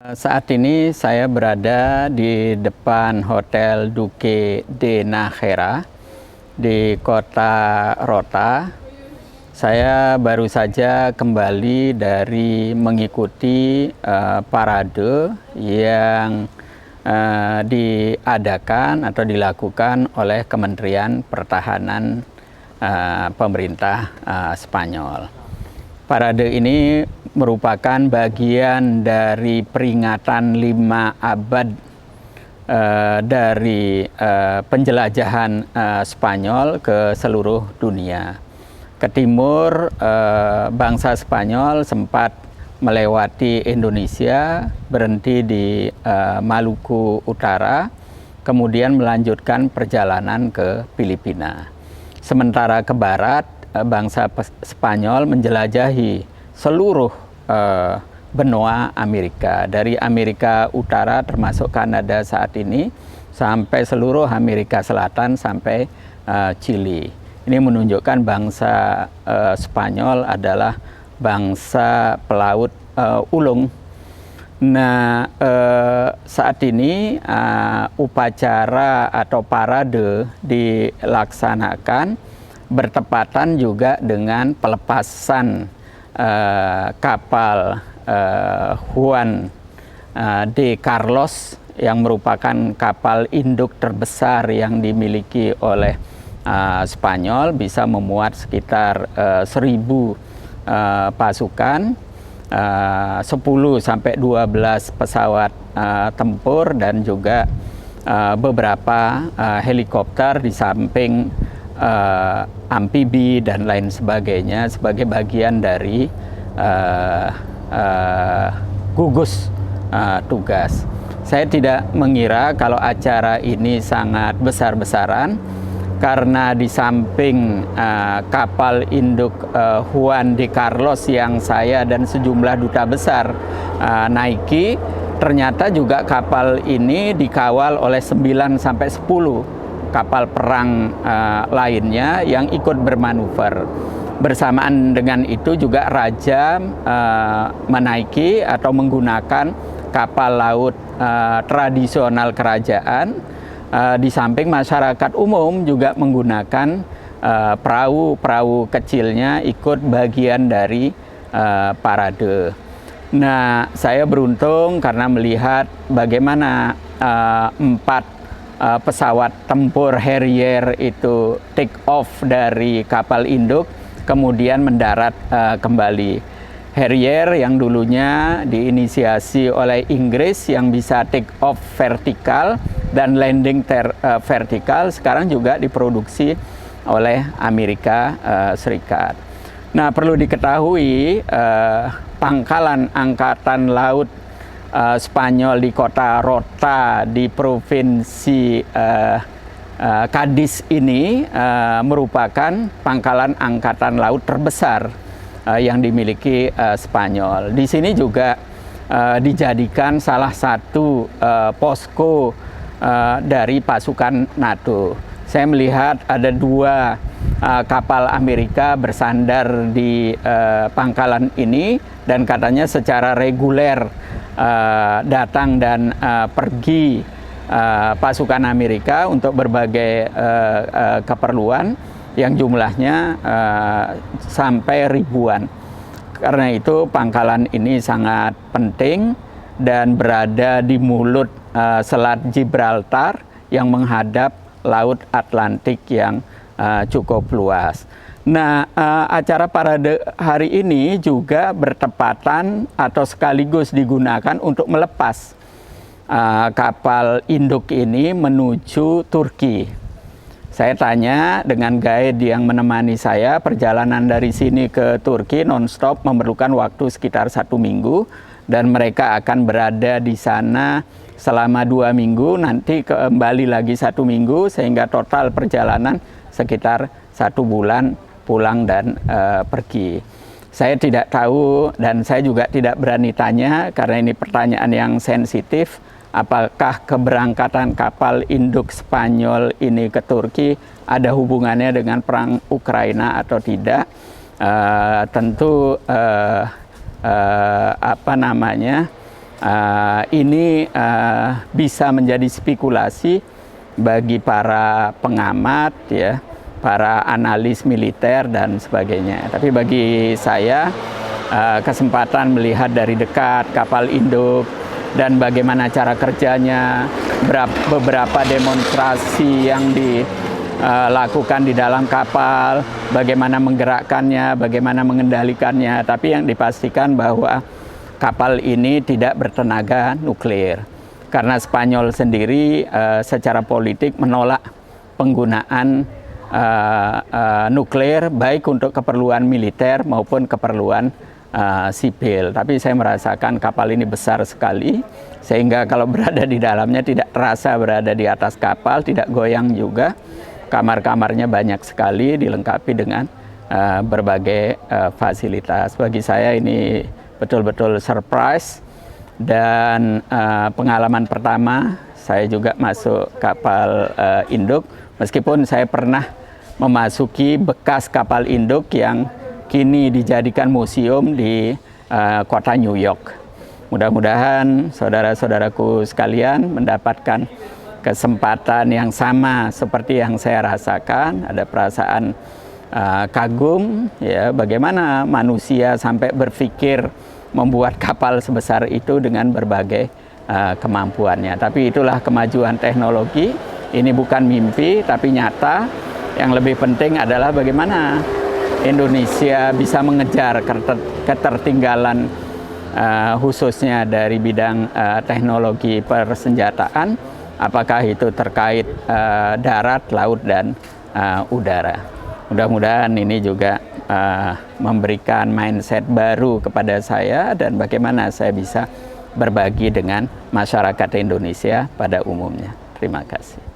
Saat ini saya berada di depan Hotel Duque de Najera di kota Rota. Saya baru saja kembali dari mengikuti parade yang diadakan atau dilakukan oleh Kementerian Pertahanan pemerintah Spanyol. Parade ini merupakan bagian dari peringatan 5 abad dari penjelajahan Spanyol ke seluruh dunia. Ke timur, bangsa Spanyol sempat melewati Indonesia, berhenti di Maluku Utara, kemudian melanjutkan perjalanan ke Filipina. Sementara ke barat, bangsa Spanyol menjelajahi seluruh benua Amerika, dari Amerika Utara termasuk Kanada saat ini sampai seluruh Amerika Selatan sampai Chili. Ini menunjukkan bangsa Spanyol adalah bangsa pelaut ulung. Nah, saat ini upacara atau parade dilaksanakan bertepatan juga dengan pelepasan kapal Juan de Carlos yang merupakan kapal induk terbesar yang dimiliki oleh Spanyol, bisa memuat sekitar 1.000 pasukan, 10 sampai 12 pesawat tempur dan juga beberapa helikopter di samping amfibi dan lain sebagainya sebagai bagian dari gugus tugas. Saya tidak mengira kalau acara ini sangat besar-besaran, karena di samping kapal induk Juan de Carlos yang saya dan sejumlah duta besar naiki, ternyata juga kapal ini dikawal oleh 9 sampai 10 kapal perang lainnya yang ikut bermanuver. Bersamaan dengan itu juga raja menaiki atau menggunakan kapal laut tradisional kerajaan. Di samping masyarakat umum juga menggunakan perahu-perahu kecilnya ikut bagian dari parade. Nah, saya beruntung karena melihat bagaimana 4 pesawat tempur Harrier itu take off dari kapal induk, kemudian mendarat kembali. Harrier yang dulunya diinisiasi oleh Inggris yang bisa take off vertikal dan landing vertikal, sekarang juga diproduksi oleh Amerika Serikat. Nah, perlu diketahui pangkalan Angkatan Laut Spanyol di kota Rota di provinsi Cadiz ini merupakan pangkalan angkatan laut terbesar yang dimiliki Spanyol. Di sini juga dijadikan salah satu posko dari pasukan NATO. Saya melihat ada 2 kapal Amerika bersandar di pangkalan ini dan katanya secara reguler datang dan pergi pasukan Amerika untuk berbagai keperluan yang jumlahnya sampai ribuan. Karena itu pangkalan ini sangat penting dan berada di mulut Selat Gibraltar yang menghadap Laut Atlantik yang cukup luas. Nah, acara parade hari ini juga bertepatan atau sekaligus digunakan untuk melepas kapal induk ini menuju Turki. Saya tanya dengan guide yang menemani saya, perjalanan dari sini ke Turki non-stop memerlukan waktu sekitar 1 minggu, dan mereka akan berada di sana selama 2 minggu, nanti kembali lagi 1 minggu, sehingga total perjalanan sekitar 1 bulan pulang dan pergi. Saya tidak tahu dan saya juga tidak berani tanya karena ini pertanyaan yang sensitif. Apakah keberangkatan kapal induk Spanyol ini ke Turki ada hubungannya dengan perang Ukraina atau tidak? Tentu Ini bisa menjadi spekulasi bagi para pengamat, ya, para analis militer dan sebagainya. Tapi bagi saya, kesempatan melihat dari dekat kapal induk dan bagaimana cara kerjanya, beberapa demonstrasi yang dilakukan di dalam kapal, bagaimana menggerakkannya, bagaimana mengendalikannya. Tapi yang dipastikan bahwa kapal ini tidak bertenaga nuklir. Karena Spanyol sendiri secara politik menolak penggunaan nuklir baik untuk keperluan militer maupun keperluan sipil. Tapi saya merasakan kapal ini besar sekali, sehingga kalau berada di dalamnya tidak terasa berada di atas kapal, tidak goyang juga. Kamar-kamarnya banyak sekali, dilengkapi dengan berbagai fasilitas. Bagi saya ini betul-betul surprise, dan pengalaman pertama saya juga masuk kapal induk, meskipun saya pernah memasuki bekas kapal induk yang kini dijadikan museum di kota New York. Mudah-mudahan saudara-saudaraku sekalian mendapatkan kesempatan yang sama seperti yang saya rasakan, ada perasaan kagum, ya, bagaimana manusia sampai berpikir membuat kapal sebesar itu dengan berbagai kemampuannya. Tapi itulah kemajuan teknologi. Ini bukan mimpi, tapi nyata. Yang lebih penting adalah bagaimana Indonesia bisa mengejar ketertinggalan khususnya dari bidang teknologi persenjataan, apakah itu terkait darat, laut, dan udara. Mudah-mudahan ini juga memberikan mindset baru kepada saya dan bagaimana saya bisa berbagi dengan masyarakat Indonesia pada umumnya. Terima kasih.